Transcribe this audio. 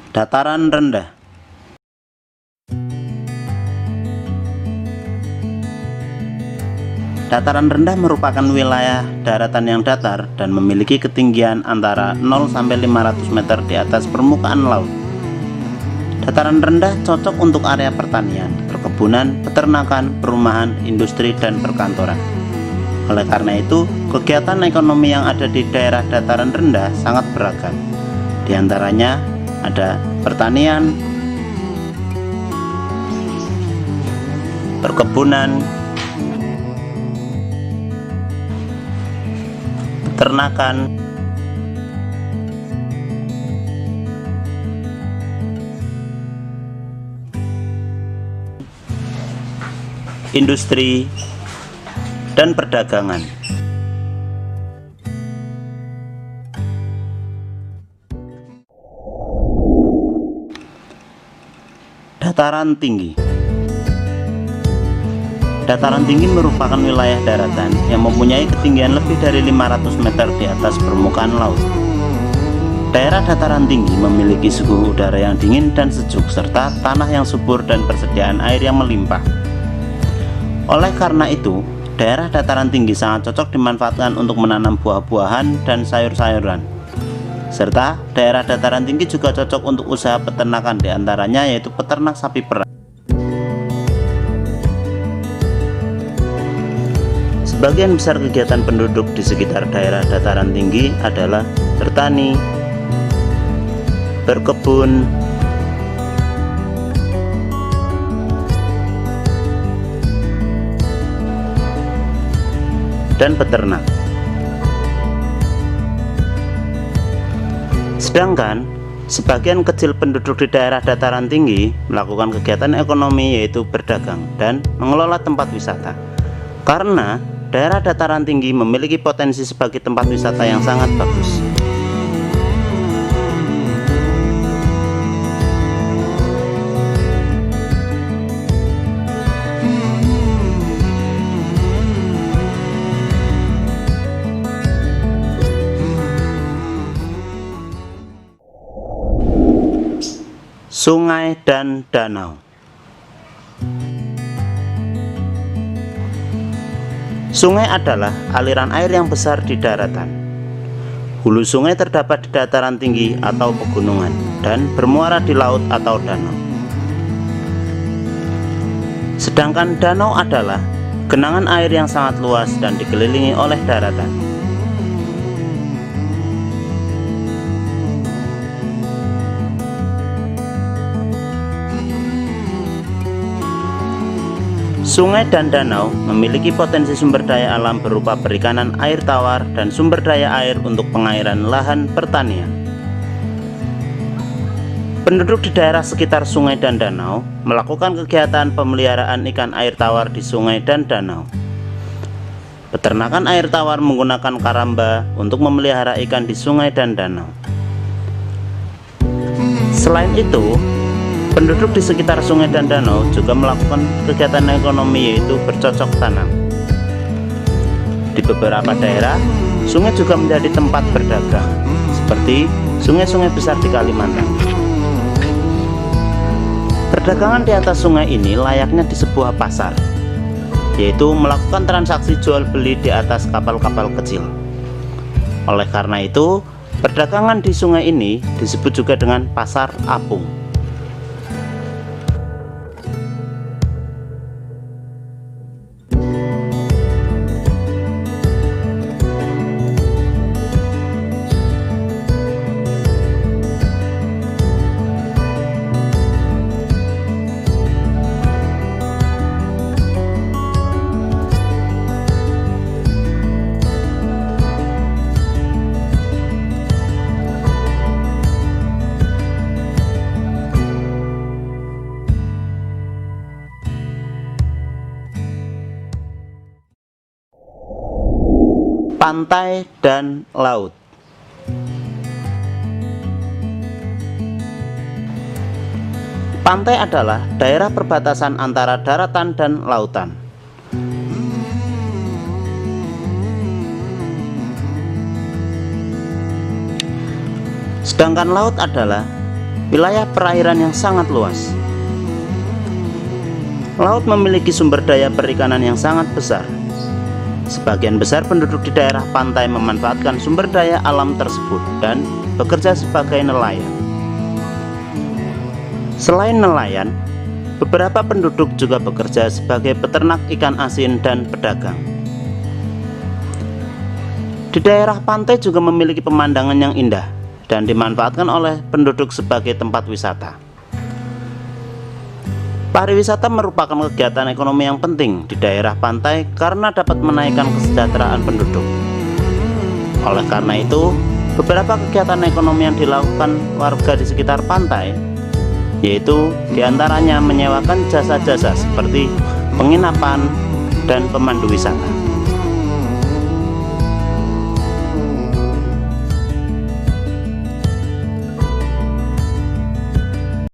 Dataran rendah. Dataran rendah merupakan wilayah daratan yang datar dan memiliki ketinggian antara 0 sampai 500 meter di atas permukaan laut. Dataran rendah cocok untuk area pertanian, perkebunan, peternakan, perumahan, industri, dan perkantoran. Oleh karena itu, kegiatan ekonomi yang ada di daerah dataran rendah sangat beragam. Di antaranya ada pertanian, perkebunan, peternakan, industri, dan perdagangan. Dataran tinggi. Dataran tinggi merupakan wilayah daratan yang mempunyai ketinggian lebih dari 500 meter di atas permukaan laut. Daerah dataran tinggi memiliki suhu udara yang dingin dan sejuk serta tanah yang subur dan persediaan air yang melimpah. Oleh karena itu, daerah dataran tinggi sangat cocok dimanfaatkan untuk menanam buah-buahan dan sayur-sayuran. Serta daerah dataran tinggi juga cocok untuk usaha peternakan, diantaranya yaitu peternak sapi perah. Sebagian besar kegiatan penduduk di sekitar daerah dataran tinggi adalah bertani, berkebun, dan peternak. Sedangkan sebagian kecil penduduk di daerah dataran tinggi melakukan kegiatan ekonomi yaitu berdagang dan mengelola tempat wisata. Karena daerah dataran tinggi memiliki potensi sebagai tempat wisata yang sangat bagus. Sungai dan danau. Sungai adalah aliran air yang besar di daratan. Hulu sungai terdapat di dataran tinggi atau pegunungan dan bermuara di laut atau danau. Sedangkan danau adalah genangan air yang sangat luas dan dikelilingi oleh daratan. Sungai dan danau memiliki potensi sumber daya alam berupa perikanan air tawar dan sumber daya air untuk pengairan lahan pertanian. Penduduk di daerah sekitar sungai dan danau melakukan kegiatan pemeliharaan ikan air tawar di sungai dan danau. Peternakan air tawar menggunakan karamba untuk memelihara ikan di sungai dan danau. Selain itu, penduduk di sekitar sungai dan danau juga melakukan kegiatan ekonomi yaitu bercocok tanam. Di beberapa daerah, sungai juga menjadi tempat berdagang, seperti sungai-sungai besar di Kalimantan. Perdagangan di atas sungai ini layaknya di sebuah pasar, yaitu melakukan transaksi jual beli di atas kapal-kapal kecil. Oleh karena itu, perdagangan di sungai ini disebut juga dengan pasar apung. Pantai dan laut. Pantai adalah daerah perbatasan antara daratan dan lautan. Sedangkan laut adalah wilayah perairan yang sangat luas. Laut memiliki sumber daya perikanan yang sangat besar. Sebagian besar penduduk di daerah pantai memanfaatkan sumber daya alam tersebut dan bekerja sebagai nelayan. Selain nelayan, beberapa penduduk juga bekerja sebagai peternak ikan asin dan pedagang. Di daerah pantai juga memiliki pemandangan yang indah dan dimanfaatkan oleh penduduk sebagai tempat wisata. Pariwisata merupakan kegiatan ekonomi yang penting di daerah pantai karena dapat menaikkan kesejahteraan penduduk. Oleh karena itu, beberapa kegiatan ekonomi yang dilakukan warga di sekitar pantai, yaitu diantaranya menyewakan jasa-jasa seperti penginapan dan pemandu wisata.